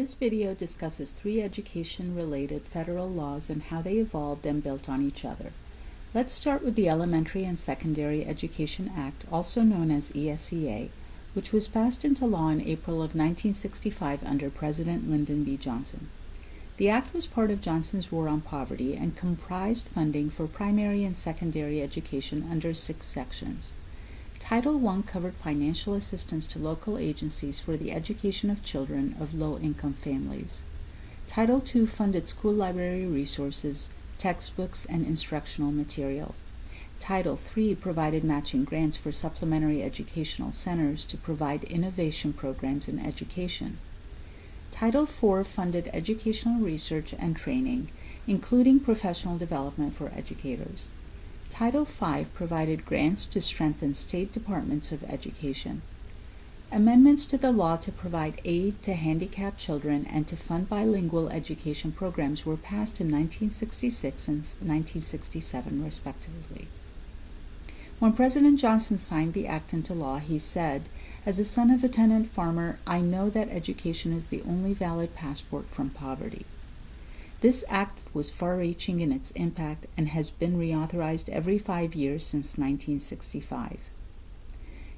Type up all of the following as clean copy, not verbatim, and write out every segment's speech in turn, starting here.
This video discusses 3 education-related federal laws and how they evolved and built on each other. Let's start with the Elementary and Secondary Education Act, also known as ESEA, which was passed into law in April of 1965 under President Lyndon B. Johnson. The act was part of Johnson's War on Poverty and comprised funding for primary and secondary education under 6 sections. Title I covered financial assistance to local agencies for the education of children of low-income families. Title II funded school library resources, textbooks, and instructional material. Title III provided matching grants for supplementary educational centers to provide innovation programs in education. Title IV funded educational research and training, including professional development for educators. Title V provided grants to strengthen state departments of education. Amendments to the law to provide aid to handicapped children and to fund bilingual education programs were passed in 1966 and 1967, respectively. When President Johnson signed the act into law, he said, "As a son of a tenant farmer, I know that education is the only valid passport from poverty." This act was far-reaching in its impact and has been reauthorized every 5 years since 1965.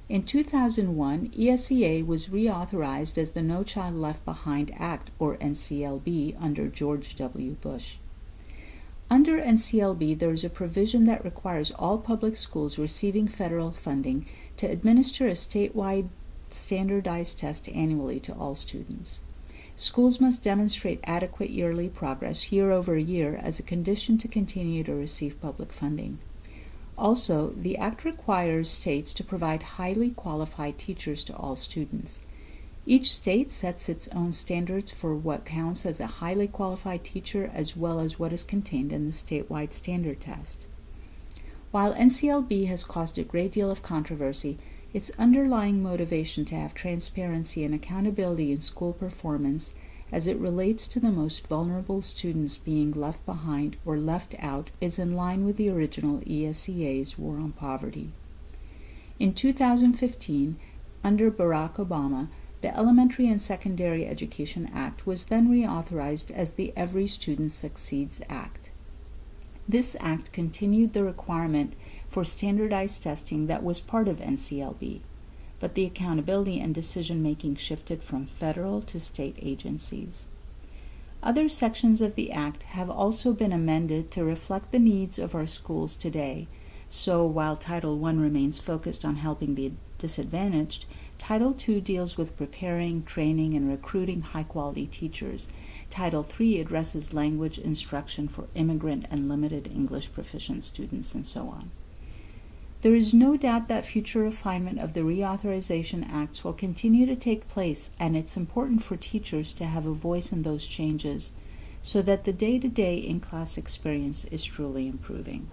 In 2001, ESEA was reauthorized as the No Child Left Behind Act, or NCLB, under George W. Bush. Under NCLB, there is a provision that requires all public schools receiving federal funding to administer a statewide standardized test annually to all students. Schools must demonstrate adequate yearly progress year over year as a condition to continue to receive public funding. Also, the Act requires states to provide highly qualified teachers to all students. Each state sets its own standards for what counts as a highly qualified teacher as well as what is contained in the statewide standard test. While NCLB has caused a great deal of controversy, its underlying motivation to have transparency and accountability in school performance as it relates to the most vulnerable students being left behind or left out is in line with the original ESEA's War on Poverty. In 2015, under Barack Obama, the Elementary and Secondary Education Act was then reauthorized as the Every Student Succeeds Act. This act continued the requirement for standardized testing that was part of NCLB, but the accountability and decision-making shifted from federal to state agencies. Other sections of the Act have also been amended to reflect the needs of our schools today, so while Title I remains focused on helping the disadvantaged, Title II deals with preparing, training, and recruiting high-quality teachers. Title III addresses language instruction for immigrant and limited English proficient students, and so on. There is no doubt that future refinement of the Reauthorization Acts will continue to take place, and it's important for teachers to have a voice in those changes so that the day-to-day in-class experience is truly improving.